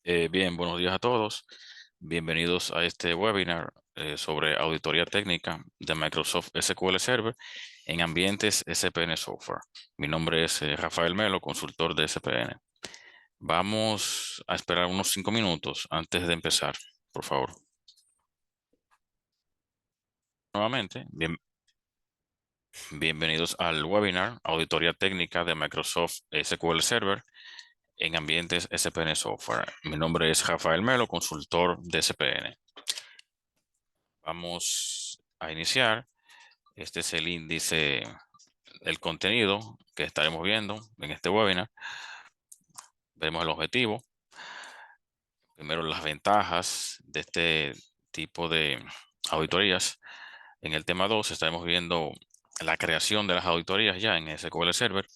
Bien, buenos días a todos. Bienvenidos a este webinar sobre auditoría técnica de Microsoft SQL Server en ambientes SPN Software. Mi nombre es Rafael Melo, consultor de SPN. Vamos a esperar unos 5 minutos antes de empezar, por favor. Nuevamente, bienvenidos al webinar Auditoría técnica de Microsoft SQL Server en ambientes SPN Software. Mi nombre es Rafael Melo, consultor de SPN. Vamos a iniciar. Este es el índice, el contenido que estaremos viendo en este webinar. Veremos el objetivo. Primero, las ventajas de este tipo de auditorías. En el tema 2 estaremos viendo la creación de las auditorías ya en SQL Server.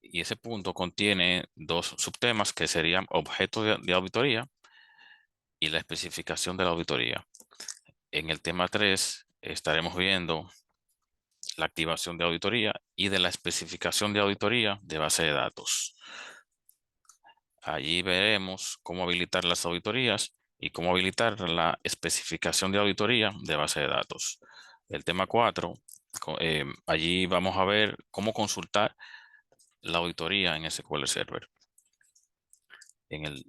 Y ese punto contiene dos subtemas que serían objetos de auditoría y la especificación de la auditoría. En el tema 3 estaremos viendo la activación de auditoría y de la especificación de auditoría de base de datos. Allí veremos cómo habilitar las auditorías y cómo habilitar la especificación de auditoría de base de datos. El tema 4, allí vamos a ver cómo consultar la auditoría en SQL Server. En el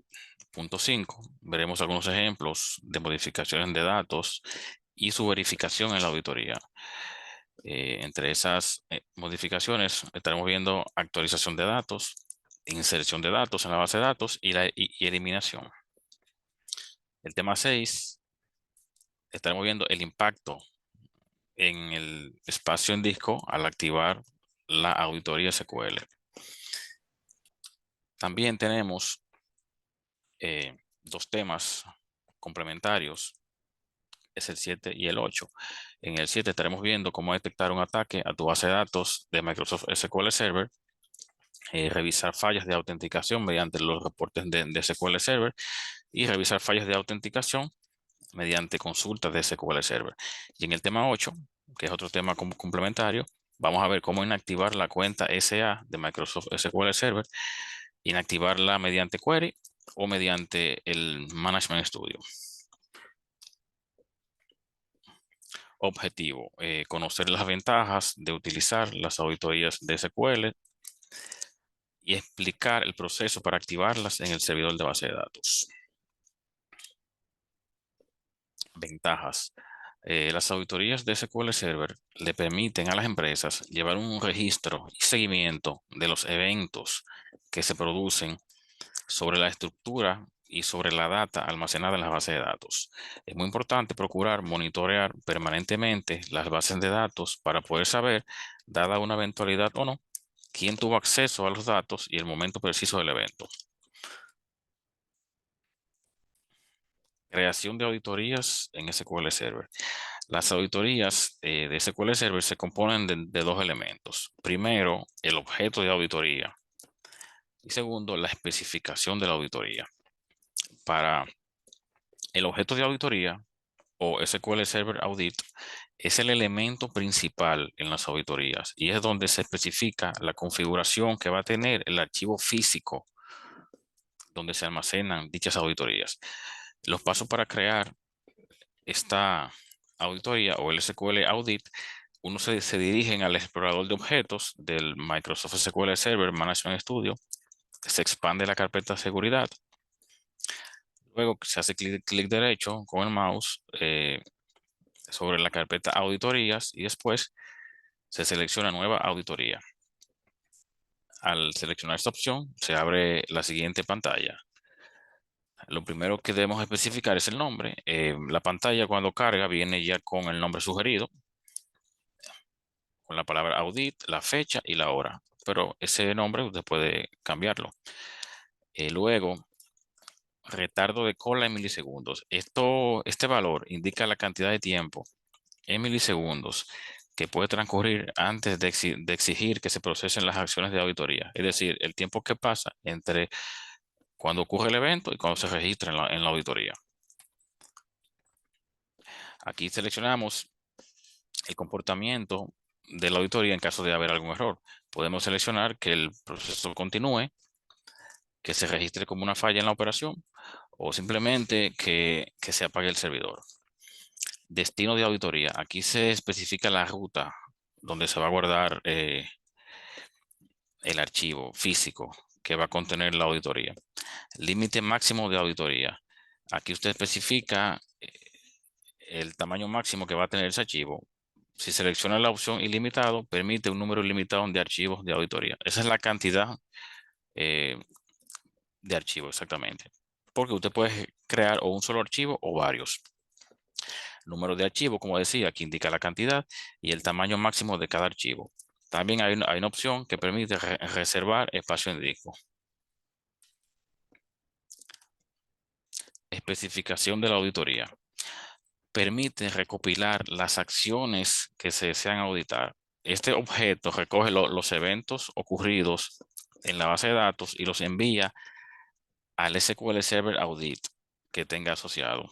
punto 5 veremos algunos ejemplos de modificaciones de datos y su verificación en la auditoría. Entre esas modificaciones estaremos viendo actualización de datos, inserción de datos en la base de datos y eliminación. El tema 6 estaremos viendo el impacto en el espacio en disco al activar la auditoría SQL. También tenemos dos temas complementarios, es el 7 y el 8. En el 7 estaremos viendo cómo detectar un ataque a tu base de datos de Microsoft SQL Server, revisar fallas de autenticación mediante los reportes de SQL Server y revisar fallas de autenticación mediante consultas de SQL Server. Y en el tema 8, que es otro tema complementario, vamos a ver cómo inactivar la cuenta SA de Microsoft SQL Server, inactivarla mediante query o mediante el Management Studio. Objetivo, conocer las ventajas de utilizar las auditorías de SQL y explicar el proceso para activarlas en el servidor de base de datos. Ventajas. Las auditorías de SQL Server le permiten a las empresas llevar un registro y seguimiento de los eventos que se producen sobre la estructura y sobre la data almacenada en las bases de datos. Es muy importante procurar monitorear permanentemente las bases de datos para poder saber, dada una eventualidad o no, quién tuvo acceso a los datos y el momento preciso del evento. Creación de auditorías en SQL Server. Las auditorías de SQL Server se componen de dos elementos. Primero, el objeto de auditoría. Y segundo, la especificación de la auditoría. Para el objeto de auditoría o SQL Server Audit es el elemento principal en las auditorías y es donde se especifica la configuración que va a tener el archivo físico donde se almacenan dichas auditorías. Los pasos para crear esta auditoría o el SQL Audit, uno se dirige al explorador de objetos del Microsoft SQL Server Management Studio, se expande la carpeta de seguridad, luego se hace clic derecho con el mouse sobre la carpeta auditorías y después se selecciona nueva auditoría. Al seleccionar esta opción se abre la siguiente pantalla. Lo primero que debemos especificar es el nombre. La pantalla cuando carga viene ya con el nombre sugerido, con la palabra audit, la fecha y la hora. Pero ese nombre usted puede cambiarlo. Luego, retardo de cola en milisegundos. Este valor indica la cantidad de tiempo en milisegundos que puede transcurrir antes de exigir que se procesen las acciones de auditoría. Es decir, el tiempo que pasa entre cuando ocurre el evento y cuando se registra en la auditoría. Aquí seleccionamos el comportamiento de la auditoría en caso de haber algún error. Podemos seleccionar que el proceso continúe, que se registre como una falla en la operación o simplemente que se apague el servidor. Destino de auditoría. Aquí se especifica la ruta donde se va a guardar el archivo físico que va a contener la auditoría. Límite máximo de auditoría. Aquí usted especifica el tamaño máximo que va a tener ese archivo. Si selecciona la opción ilimitado, permite un número ilimitado de archivos de auditoría. Esa es la cantidad eh, de archivos exactamente. Porque usted puede crear o un solo archivo o varios. Número de archivo, como decía, aquí indica la cantidad y el tamaño máximo de cada archivo. También hay una opción que permite reservar espacio en disco. Especificación de la auditoría. Permite recopilar las acciones que se desean auditar. Este objeto recoge los eventos ocurridos en la base de datos y los envía al SQL Server Audit que tenga asociado.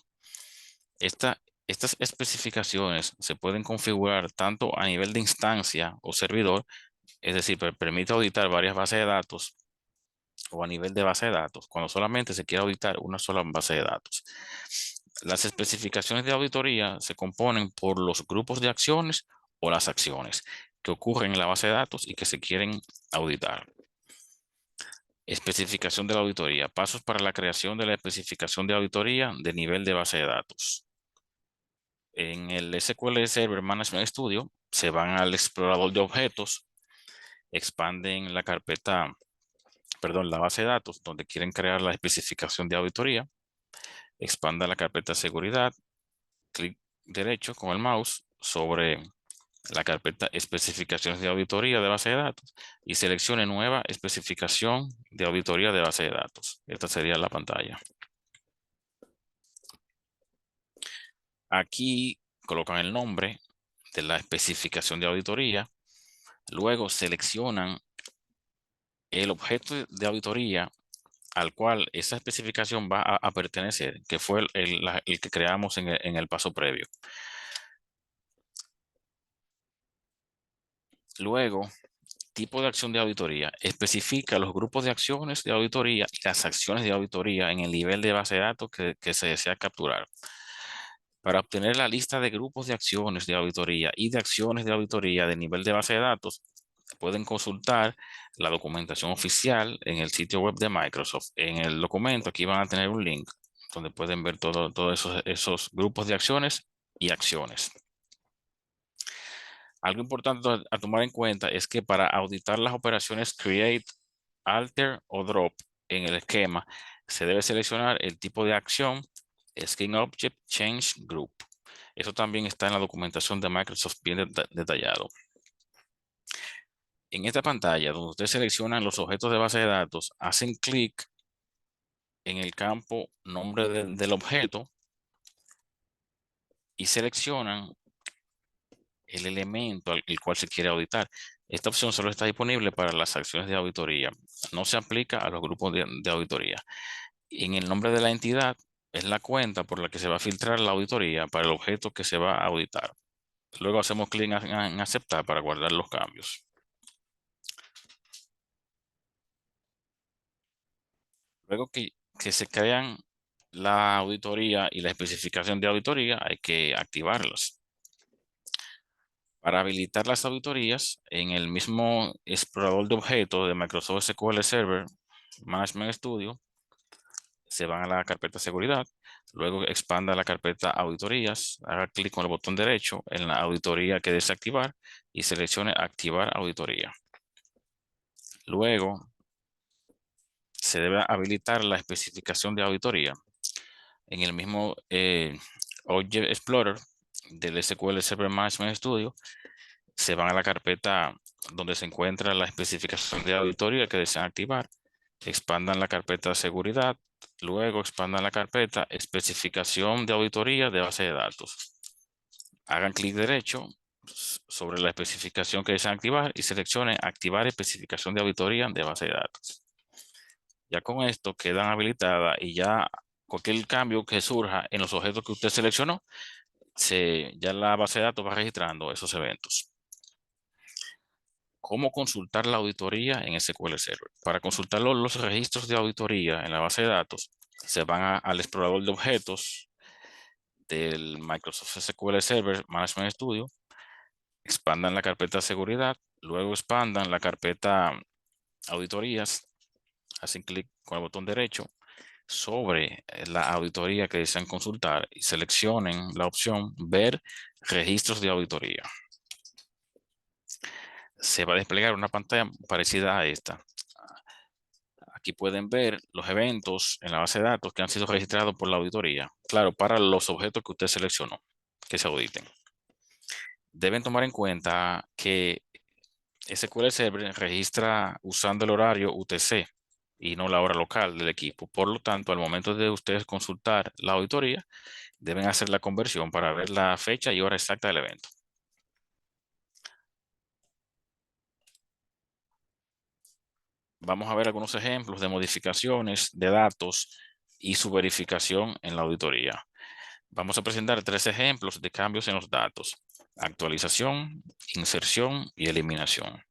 Estas especificaciones se pueden configurar tanto a nivel de instancia o servidor, es decir, permite auditar varias bases de datos, o a nivel de base de datos, cuando solamente se quiere auditar una sola base de datos. Las especificaciones de auditoría se componen por los grupos de acciones o las acciones que ocurren en la base de datos y que se quieren auditar. Especificación de la auditoría. Pasos para la creación de la especificación de auditoría de nivel de base de datos. En el SQL Server Management Studio se van al explorador de objetos, expanden la carpeta, perdón, la base de datos donde quieren crear la especificación de auditoría, expanda la carpeta seguridad, clic derecho con el mouse sobre la carpeta especificaciones de auditoría de base de datos y seleccione nueva especificación de auditoría de base de datos. Esta sería la pantalla. Aquí colocan el nombre de la especificación de auditoría. Luego seleccionan el objeto de auditoría al cual esa especificación va a pertenecer, que fue el que creamos en el paso previo. Luego, tipo de acción de auditoría. Especifica los grupos de acciones de auditoría y las acciones de auditoría en el nivel de base de datos que se desea capturar. Para obtener la lista de grupos de acciones de auditoría y de acciones de auditoría de nivel de base de datos, pueden consultar la documentación oficial en el sitio web de Microsoft. En el documento aquí van a tener un link donde pueden ver todos esos grupos de acciones y acciones. Algo importante a tomar en cuenta es que para auditar las operaciones create, alter o drop en el esquema, se debe seleccionar el tipo de acción Skin Object Change Group. Eso también está en la documentación de Microsoft bien detallado. En esta pantalla, donde ustedes seleccionan los objetos de base de datos, hacen clic en el campo nombre del objeto y seleccionan el elemento el cual se quiere auditar. Esta opción solo está disponible para las acciones de auditoría. No se aplica a los grupos de auditoría. En el nombre de la entidad es la cuenta por la que se va a filtrar la auditoría para el objeto que se va a auditar. Luego hacemos clic en aceptar para guardar los cambios. Luego que se crean la auditoría y la especificación de auditoría, hay que activarlas. Para habilitar las auditorías, en el mismo explorador de objetos de Microsoft SQL Server Management Studio, se van a la carpeta seguridad, luego expanda la carpeta auditorías, haga clic con el botón derecho en la auditoría que desea activar y seleccione activar auditoría. Luego se debe habilitar la especificación de auditoría. En el mismo Object Explorer del SQL Server Management Studio, se van a la carpeta donde se encuentra la especificación de auditoría que desean activar, expandan la carpeta seguridad, luego expandan la carpeta especificación de auditoría de base de datos. Hagan clic derecho sobre la especificación que desean activar y seleccionen activar especificación de auditoría de base de datos. Ya con esto quedan habilitadas y ya cualquier cambio que surja en los objetos que usted seleccionó, ya la base de datos va registrando esos eventos. ¿Cómo consultar la auditoría en SQL Server? Para consultar los registros de auditoría en la base de datos, se van al explorador de objetos del Microsoft SQL Server Management Studio, expandan la carpeta de seguridad, luego expandan la carpeta auditorías, hacen clic con el botón derecho sobre la auditoría que desean consultar y seleccionen la opción Ver registros de auditoría. Se va a desplegar una pantalla parecida a esta. Aquí pueden ver los eventos en la base de datos que han sido registrados por la auditoría. Claro, para los objetos que usted seleccionó, que se auditen. Deben tomar en cuenta que SQL Server registra usando el horario UTC y no la hora local del equipo. Por lo tanto, al momento de ustedes consultar la auditoría, deben hacer la conversión para ver la fecha y hora exacta del evento. Vamos a ver algunos ejemplos de modificaciones de datos y su verificación en la auditoría. Vamos a presentar 3 ejemplos de cambios en los datos: actualización, inserción y eliminación.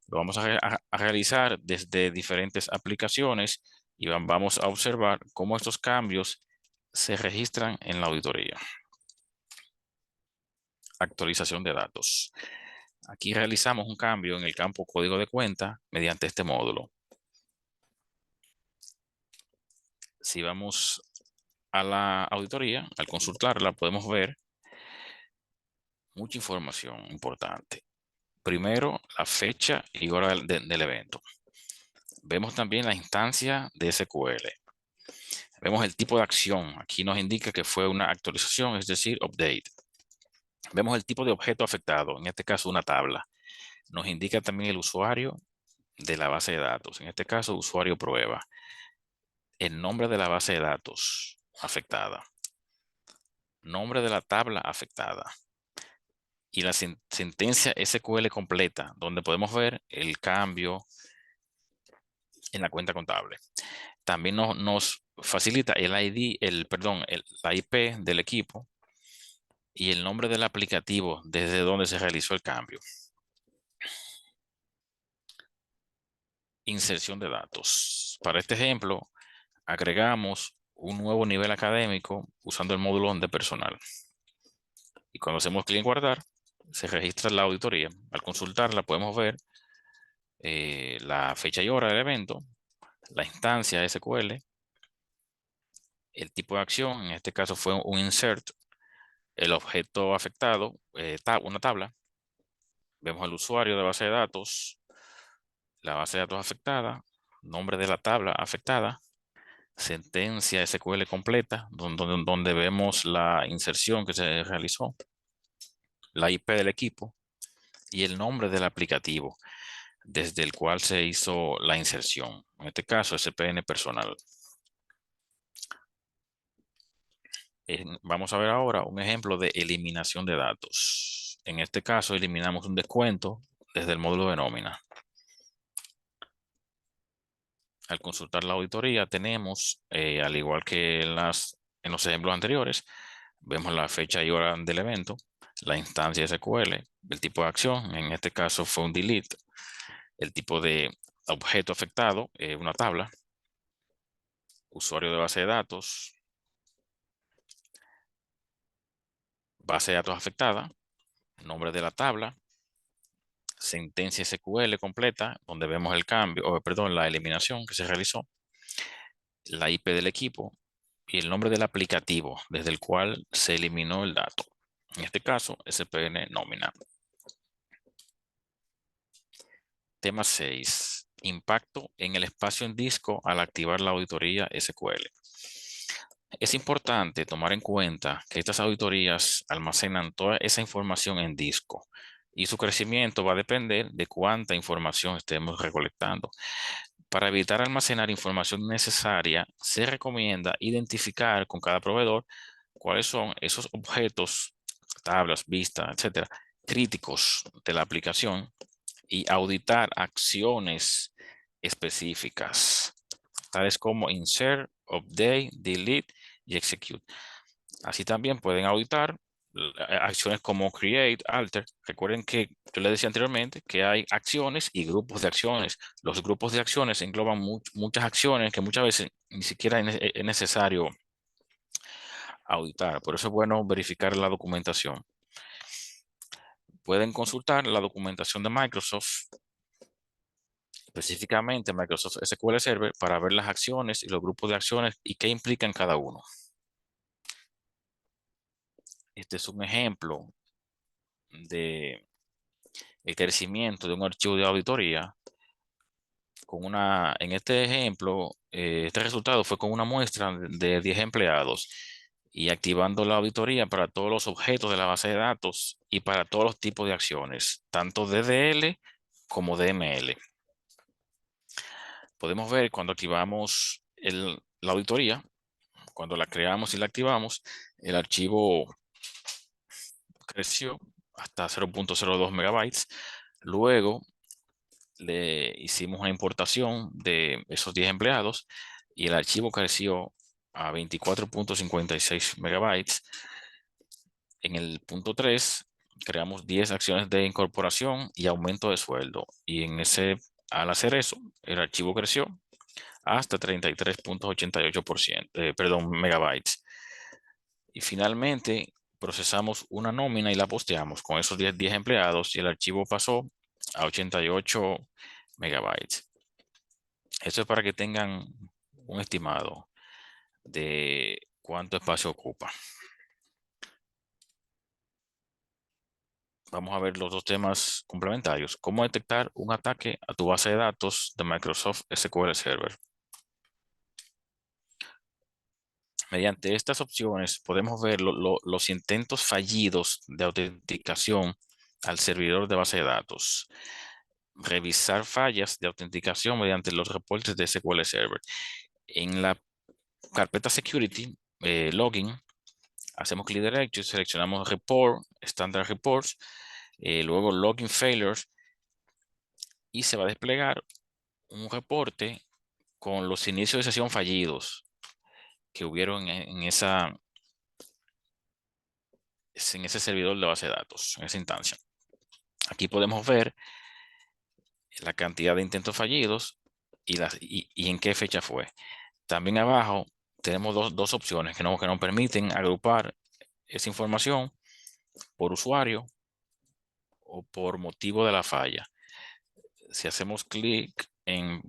Lo vamos a realizar desde diferentes aplicaciones y vamos a observar cómo estos cambios se registran en la auditoría. Actualización de datos. Aquí realizamos un cambio en el campo código de cuenta mediante este módulo. Si vamos a la auditoría, al consultarla, podemos ver mucha información importante. Primero, la fecha y hora del evento. Vemos también la instancia de SQL. Vemos el tipo de acción. Aquí nos indica que fue una actualización, es decir, update. Vemos el tipo de objeto afectado, en este caso una tabla. Nos indica también el usuario de la base de datos, en este caso usuario prueba. El nombre de la base de datos afectada. Nombre de la tabla afectada. Y la sentencia SQL completa, donde podemos ver el cambio en la cuenta contable. También nos facilita el ID, la IP del equipo y el nombre del aplicativo desde donde se realizó el cambio. Inserción de datos. Para este ejemplo, agregamos un nuevo nivel académico usando el módulo de personal. Y cuando hacemos clic en guardar, se registra la auditoría. Al consultarla podemos ver la fecha y hora del evento, la instancia SQL, el tipo de acción, en este caso fue un insert, el objeto afectado, una tabla. Vemos el usuario de base de datos, la base de datos afectada, nombre de la tabla afectada, sentencia SQL completa, donde vemos la inserción que se realizó, la IP del equipo y el nombre del aplicativo desde el cual se hizo la inserción. En este caso, SPN personal. Vamos a ver ahora un ejemplo de eliminación de datos. En este caso, eliminamos un descuento desde el módulo de nómina. Al consultar la auditoría, tenemos, al igual que en los ejemplos anteriores, vemos la fecha y hora del evento, la instancia SQL, el tipo de acción, en este caso fue un delete, el tipo de objeto afectado, una tabla, usuario de base de datos, base de datos afectada, nombre de la tabla, sentencia SQL completa, donde vemos el cambio, la eliminación que se realizó, la IP del equipo y el nombre del aplicativo desde el cual se eliminó el dato. En este caso, SPN nómina. Tema 6. Impacto en el espacio en disco al activar la auditoría SQL. Es importante tomar en cuenta que estas auditorías almacenan toda esa información en disco y su crecimiento va a depender de cuánta información estemos recolectando. Para evitar almacenar información necesaria, se recomienda identificar con cada proveedor cuáles son esos objetos, tablas, vistas, etcétera, críticos de la aplicación y auditar acciones específicas, tales como insert, update, delete y execute. Así también pueden auditar acciones como create, alter. Recuerden que yo les decía anteriormente que hay acciones y grupos de acciones. Los grupos de acciones engloban muchas acciones que muchas veces ni siquiera es necesario auditar. Por eso es bueno verificar la documentación. Pueden consultar la documentación de Microsoft, específicamente Microsoft SQL Server, para ver las acciones y los grupos de acciones y qué implican cada uno. Este es un ejemplo de el crecimiento de un archivo de auditoría en este ejemplo, este resultado fue con una muestra de 10 empleados y activando la auditoría para todos los objetos de la base de datos y para todos los tipos de acciones, tanto DDL como DML. Podemos ver cuando activamos la auditoría, cuando la creamos y la activamos, el archivo creció hasta 0.02 megabytes. Luego le hicimos una importación de esos 10 empleados y el archivo creció a 24.56 megabytes. En el punto 3 creamos 10 acciones de incorporación y aumento de sueldo. Y al hacer eso, el archivo creció hasta 33.88%, perdón, megabytes. Y finalmente procesamos una nómina y la posteamos con esos 10 empleados y el archivo pasó a 88 megabytes. Eso es para que tengan un estimado de cuánto espacio ocupa. Vamos a ver los dos temas complementarios. ¿Cómo detectar un ataque a tu base de datos de Microsoft SQL Server? Mediante estas opciones podemos ver los intentos fallidos de autenticación al servidor de base de datos. Revisar fallas de autenticación mediante los reportes de SQL Server. En la carpeta Security, Login, hacemos clic derecho y seleccionamos Report, Standard Reports, luego Login Failures y se va a desplegar un reporte con los inicios de sesión fallidos que hubieron en ese servidor de base de datos, en esa instancia. Aquí podemos ver la cantidad de intentos fallidos y en qué fecha fue. También abajo tenemos dos opciones que nos permiten agrupar esa información por usuario o por motivo de la falla. Si hacemos clic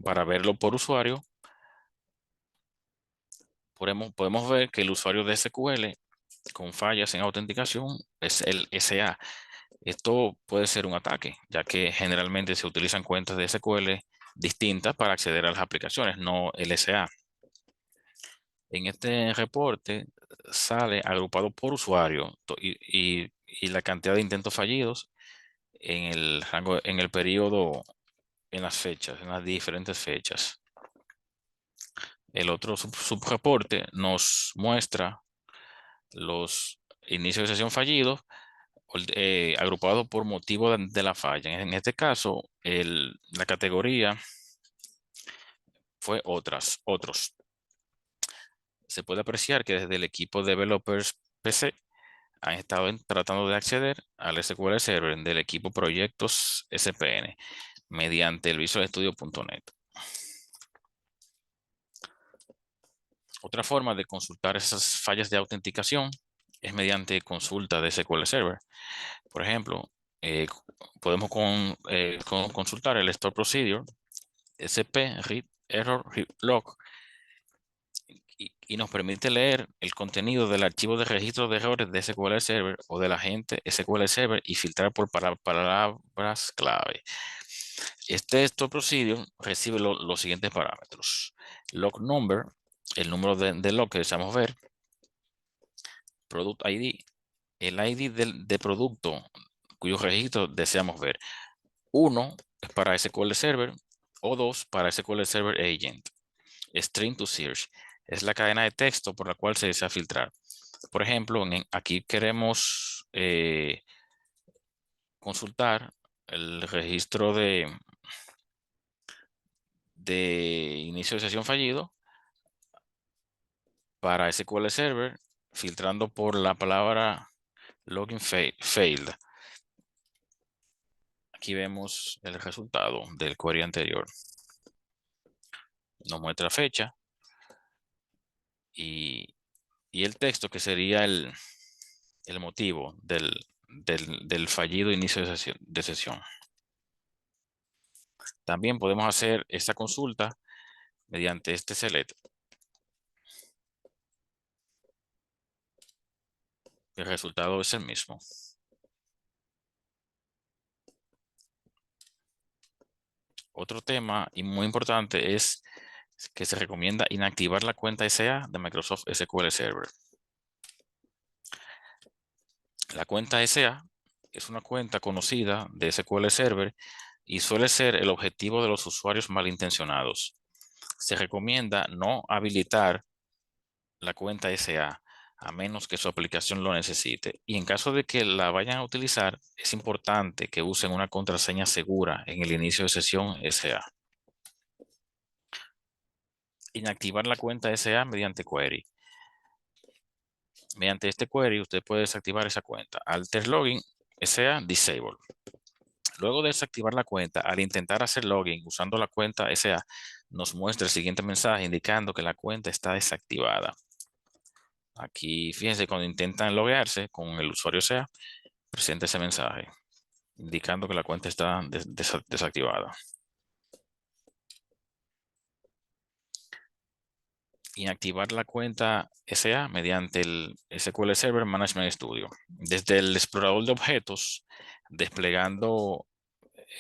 para verlo por usuario, podemos ver que el usuario de SQL con fallas en autenticación es el SA. Esto puede ser un ataque, ya que generalmente se utilizan cuentas de SQL distintas para acceder a las aplicaciones, no el SA. En este reporte sale agrupado por usuario y la cantidad de intentos fallidos en el rango, en el periodo, en las fechas, en las diferentes fechas. El otro subreporte nos muestra los inicios de sesión fallidos agrupados por motivo de la falla. En este caso, la categoría fue otros. Se puede apreciar que desde el equipo Developers PC han estado tratando de acceder al SQL Server del equipo Proyectos SPN mediante el visualstudio.net. Otra forma de consultar esas fallas de autenticación es mediante consulta de SQL Server. Por ejemplo, podemos consultar el Store Procedure, SP, Read, Error, Log, y nos permite leer el contenido del archivo de registro de errores de SQL Server o del agente SQL Server y filtrar por palabras clave. Este Store Procedure recibe los siguientes parámetros: log number, el número de log que deseamos ver; product ID, el ID de producto cuyo registro deseamos ver. 1 es para SQL Server o 2 para SQL Server Agent. String to search es la cadena de texto por la cual se desea filtrar. Por ejemplo, aquí queremos consultar el registro de inicio de sesión fallido para SQL Server, filtrando por la palabra Login failed. Aquí vemos el resultado del query anterior. Nos muestra fecha y el texto que sería el motivo del fallido inicio de sesión. También podemos hacer esta consulta mediante este select. El resultado es el mismo. Otro tema y muy importante es que se recomienda inactivar la cuenta SA de Microsoft SQL Server. La cuenta SA es una cuenta conocida de SQL Server y suele ser el objetivo de los usuarios malintencionados. Se recomienda no habilitar la cuenta SA a menos que su aplicación lo necesite. Y en caso de que la vayan a utilizar, es importante que usen una contraseña segura en el inicio de sesión SA. Inactivar la cuenta SA mediante query. Mediante este query, usted puede desactivar esa cuenta. Alter login SA disable. Luego de desactivar la cuenta, al intentar hacer login usando la cuenta SA, nos muestra el siguiente mensaje indicando que la cuenta está desactivada. Aquí, fíjense, cuando intentan loguearse con el usuario SA, presenta ese mensaje indicando que la cuenta está desactivada. Inactivar la cuenta SA mediante el SQL Server Management Studio. Desde el explorador de objetos, desplegando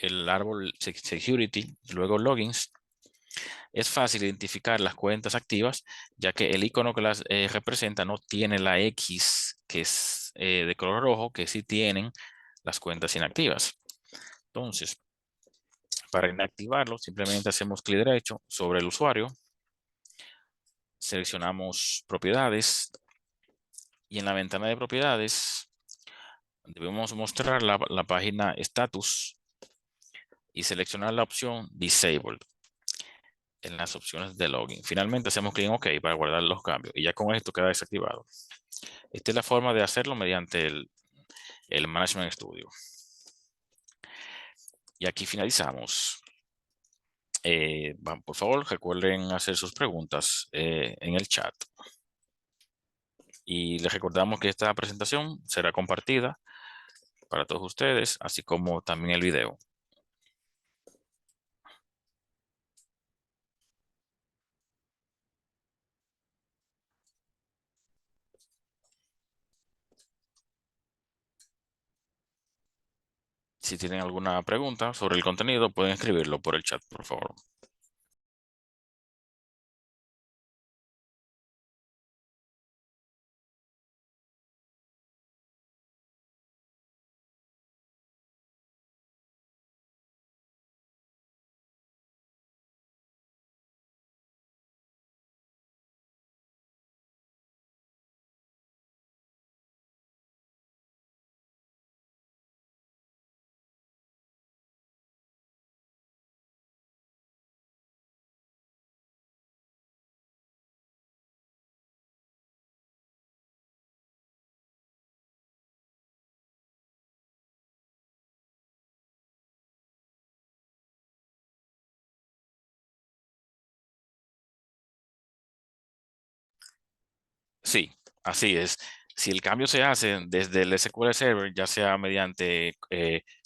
el árbol Security, luego Logins, es fácil identificar las cuentas activas, ya que el icono que las representa no tiene la X, que es de color rojo, que sí tienen las cuentas inactivas. Entonces, para inactivarlo, simplemente hacemos clic derecho sobre el usuario, seleccionamos propiedades y en la ventana de propiedades debemos mostrar la página status y seleccionar la opción Disabled en las opciones de login. Finalmente hacemos clic en OK para guardar los cambios y ya con esto queda desactivado. Esta es la forma de hacerlo mediante el Management Studio. Y aquí finalizamos. Por favor, recuerden hacer sus preguntas en el chat. Y les recordamos que esta presentación será compartida para todos ustedes, así como también el video. Si tienen alguna pregunta sobre el contenido, pueden escribirlo por el chat, por favor. Sí, así es. Si el cambio se hace desde el SQL Server, ya sea mediante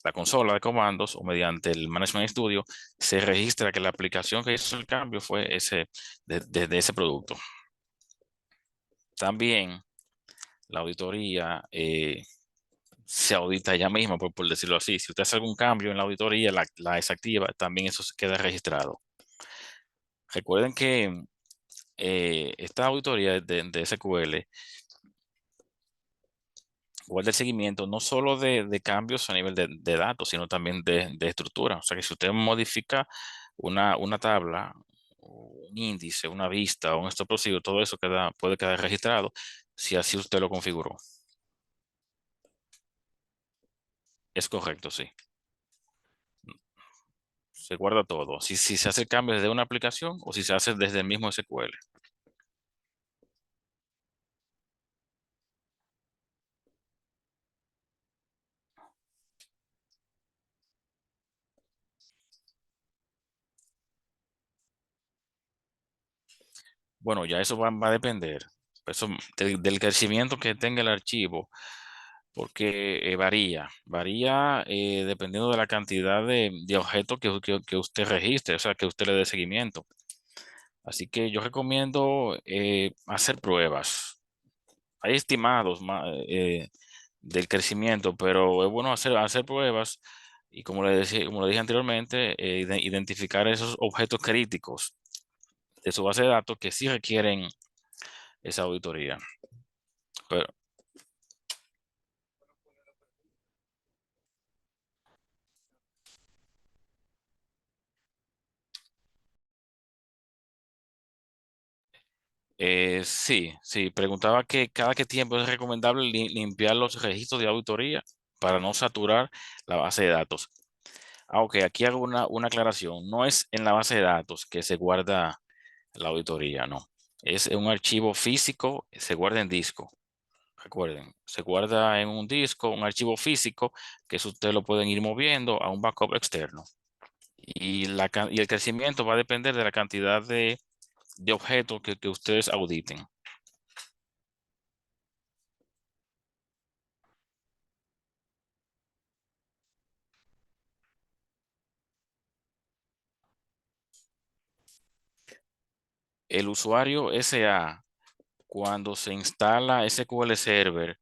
la consola de comandos o mediante el Management Studio, se registra que la aplicación que hizo el cambio fue de ese producto. También la auditoría se audita ella misma, por decirlo así. Si usted hace algún cambio en la auditoría, la desactiva, también eso se queda registrado. Recuerden que esta auditoría de SQL guarda el seguimiento no solo de cambios a nivel de datos, sino también de estructura. O sea que si usted modifica una tabla, un índice, una vista o un stop procedure, todo eso puede quedar registrado si así usted lo configuró. Es correcto, sí. Se guarda todo. Si se hace el cambio desde una aplicación o si se hace desde el mismo SQL. Bueno, ya eso va a depender eso, del crecimiento que tenga el archivo, porque varía dependiendo de la cantidad de objetos que usted registre, o sea, que usted le dé seguimiento. Así que yo recomiendo hacer pruebas. Hay estimados del crecimiento, pero es bueno hacer pruebas y como le dije anteriormente, identificar esos objetos críticos de su base de datos que sí requieren esa auditoría. Pero, sí, preguntaba que cada qué tiempo es recomendable limpiar los registros de auditoría para no saturar la base de datos. Ok, aquí hago una aclaración. No es en la base de datos que se guarda la auditoría, no. Es en un archivo físico, se guarda en disco. Recuerden, se guarda en un disco, un archivo físico, que eso ustedes lo pueden ir moviendo a un backup externo. Y el crecimiento va a depender de la cantidad de objetos que ustedes auditen. El usuario SA, cuando se instala SQL Server,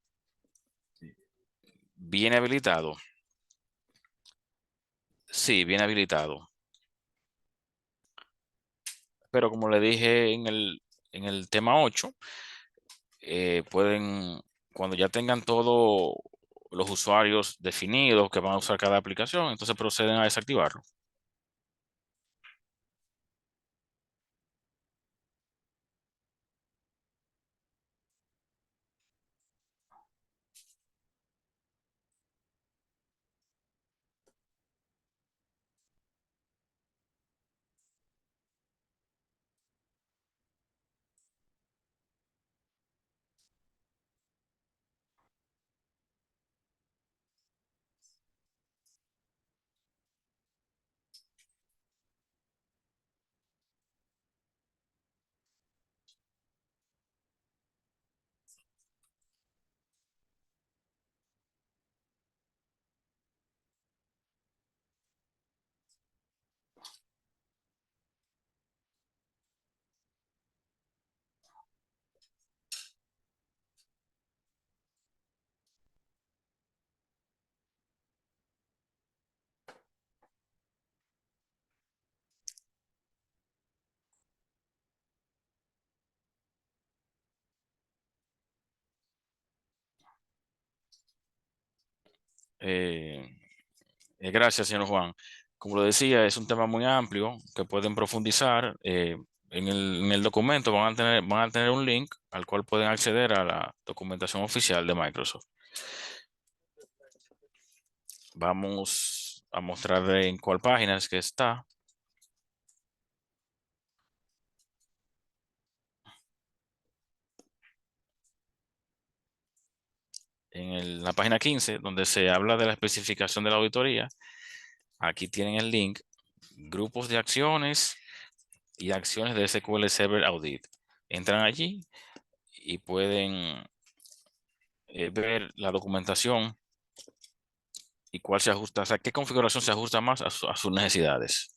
viene habilitado. Sí, viene habilitado. Pero como le dije en el tema 8, cuando ya tengan todos los usuarios definidos que van a usar cada aplicación, entonces proceden a desactivarlo. Eh, Gracias, señor Juan. Como lo decía, es un tema muy amplio que pueden profundizar. En el documento van a tener un link al cual pueden acceder a la documentación oficial de Microsoft. Vamos a mostrar en cuál página es que está. La página 15, donde se habla de la especificación de la auditoría. Aquí tienen el link, grupos de acciones y acciones de SQL Server Audit. Entran allí y pueden ver la documentación y cuál se ajusta, o sea, qué configuración se ajusta más a sus necesidades.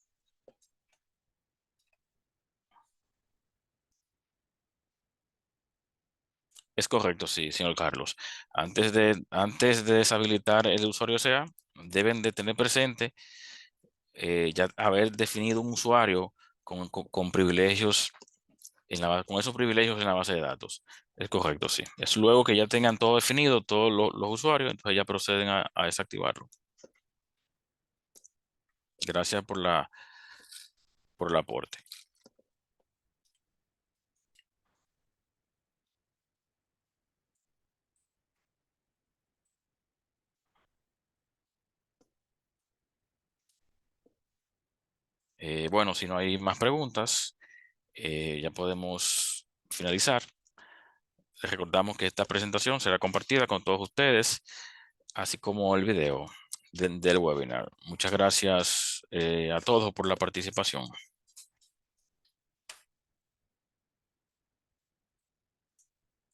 Es correcto, sí, señor Carlos. Antes de deshabilitar el usuario SEA, deben de tener presente ya haber definido un usuario con privilegios con esos privilegios en la base de datos. Es correcto, sí. Es luego que ya tengan todo definido, todos los usuarios, entonces ya proceden a desactivarlo. Gracias por el aporte. Bueno, si no hay más preguntas, ya podemos finalizar. Les recordamos que esta presentación será compartida con todos ustedes, así como el video del webinar. Muchas gracias a todos por la participación.